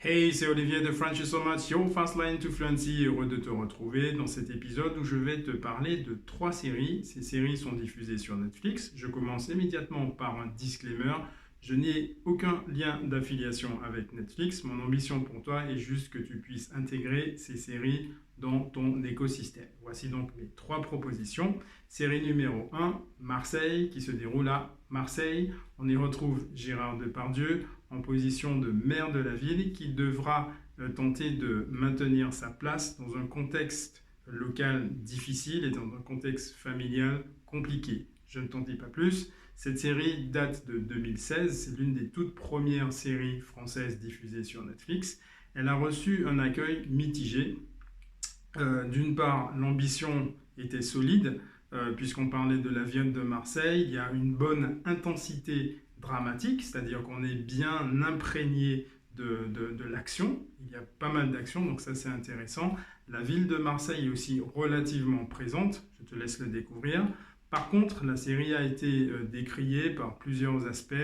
Hey, c'est Olivier de French is So Much, your fast line to fluency. Heureux de te retrouver dans cet épisode où je vais te parler de 3 séries. Ces séries sont diffusées sur Netflix. Je commence immédiatement par un disclaimer. Je n'ai aucun lien d'affiliation avec Netflix. Mon ambition pour toi est juste que tu puisses intégrer ces séries dans ton écosystème. Voici donc mes 3 propositions. Série numéro 1, Marseille, qui se déroule à Marseille. On y retrouve Gérard Depardieu en position de maire de la ville qui devra tenter de maintenir sa place dans un contexte local difficile et dans un contexte familial compliqué. Je ne t'en dis pas plus. Cette série date de 2016, c'est l'une des toutes premières séries françaises diffusées sur Netflix. Elle a reçu un accueil mitigé. D'une part, l'ambition était solide, puisqu'on parlait de la ville de Marseille. Il y a une bonne intensité dramatique, c'est-à-dire qu'on est bien imprégné de l'action. Il y a pas mal d'actions, donc ça c'est intéressant. La ville de Marseille est aussi relativement présente, je te laisse le découvrir. Par contre, la série a été décriée par plusieurs aspects,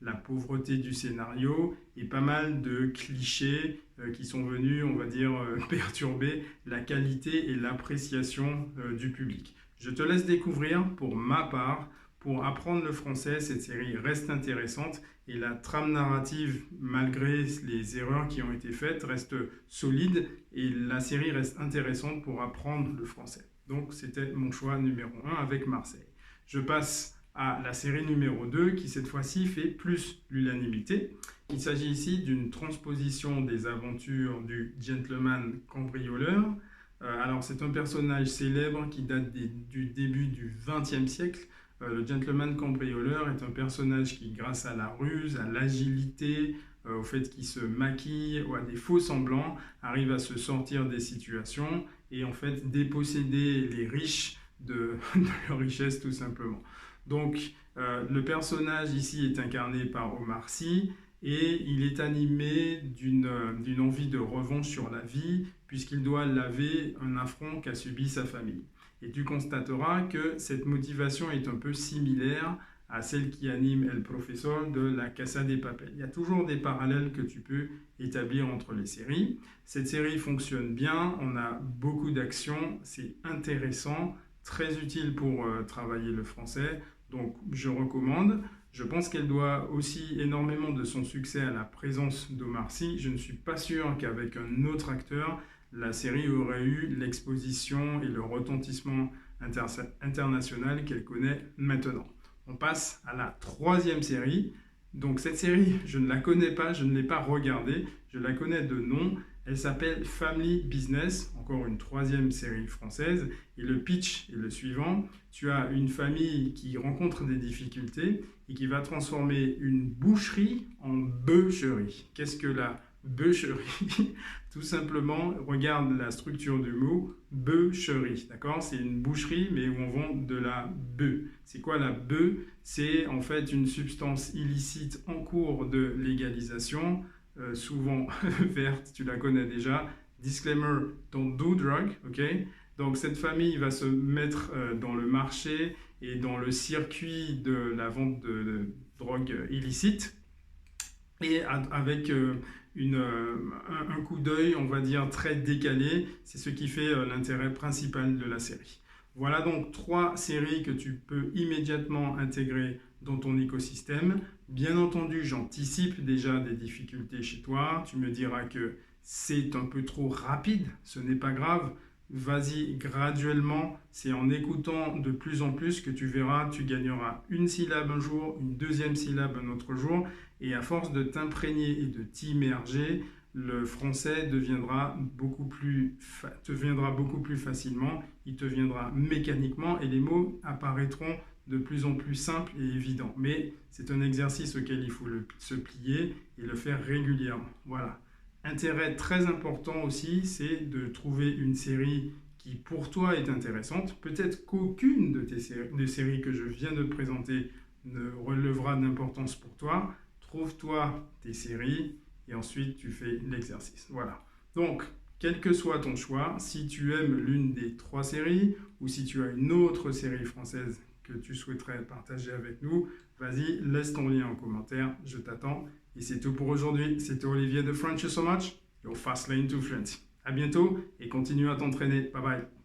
la pauvreté du scénario et pas mal de clichés qui sont venus, on va dire, perturber la qualité et l'appréciation du public. Je te laisse découvrir pour ma part. Pour apprendre le français, cette série reste intéressante et la trame narrative, malgré les erreurs qui ont été faites, reste solide et la série reste intéressante pour apprendre le français. Donc c'était mon choix numéro 1 avec Marseille. Je passe à la série numéro 2 qui cette fois-ci fait plus l'unanimité. Il s'agit ici d'une transposition des aventures du gentleman cambrioleur. Alors c'est un personnage célèbre qui date du début du XXe siècle. Le gentleman cambrioleur est un personnage qui, grâce à la ruse, à l'agilité, au fait qu'il se maquille ou à des faux semblants, arrive à se sortir des situations et en fait déposséder les riches de leur richesse tout simplement. Donc le personnage ici est incarné par Omar Sy et il est animé d'une envie de revanche sur la vie puisqu'il doit laver un affront qu'a subi sa famille. Et tu constateras que cette motivation est un peu similaire à celle qui anime El Professor de La Casa de Papel. Il y a toujours des parallèles que tu peux établir entre les séries. Cette série fonctionne bien, on a beaucoup d'actions, c'est intéressant, très utile pour travailler le français, donc je recommande. Je pense qu'elle doit aussi énormément de son succès à la présence d'Omar Sy. Je ne suis pas sûr qu'avec un autre acteur, la série aurait eu l'exposition et le retentissement international qu'elle connaît maintenant. On passe à la 3e série. Donc cette série, je ne la connais pas, je ne l'ai pas regardée, je la connais de nom. Elle s'appelle Family Business, encore une 3e série française. Et le pitch est le suivant. Tu as une famille qui rencontre des difficultés et qui va transformer une boucherie en beucherie. Qu'est-ce que la beucherie? Tout simplement, regarde la structure du mot beucherie, d'accord? C'est une boucherie, mais où on vend de la bœuf. C'est quoi la bœuf? C'est en fait une substance illicite en cours de légalisation, souvent verte, tu la connais déjà. Disclaimer, don't do drug, ok? Donc cette famille va se mettre dans le marché et dans le circuit de la vente de drogue illicite et avec un coup d'œil, on va dire, très décalé. C'est ce qui fait l'intérêt principal de la série. Voilà donc 3 séries que tu peux immédiatement intégrer dans ton écosystème. Bien entendu, j'anticipe déjà des difficultés chez toi. Tu me diras que c'est un peu trop rapide, ce n'est pas grave. Vas-y graduellement, c'est en écoutant de plus en plus que tu verras, tu gagneras une syllabe un jour, une deuxième syllabe un autre jour, et à force de t'imprégner et de t'immerger, le français te viendra beaucoup plus facilement, il te viendra mécaniquement et les mots apparaîtront de plus en plus simples et évidents. Mais c'est un exercice auquel il faut se plier et le faire régulièrement. Voilà. Intérêt très important aussi, c'est de trouver une série qui pour toi est intéressante. Peut-être qu'aucune des séries que je viens de présenter ne relèvera d'importance pour toi. Trouve-toi tes séries et ensuite tu fais l'exercice. Voilà. Donc, quel que soit ton choix, si tu aimes l'une des 3 séries ou si tu as une autre série française que tu souhaiterais partager avec nous, vas-y, laisse ton lien en commentaire, je t'attends Et c'est tout pour aujourd'hui. C'était Olivier de French So Much, your fast lane to Fluency. À bientôt et continue à t'entraîner. Bye bye.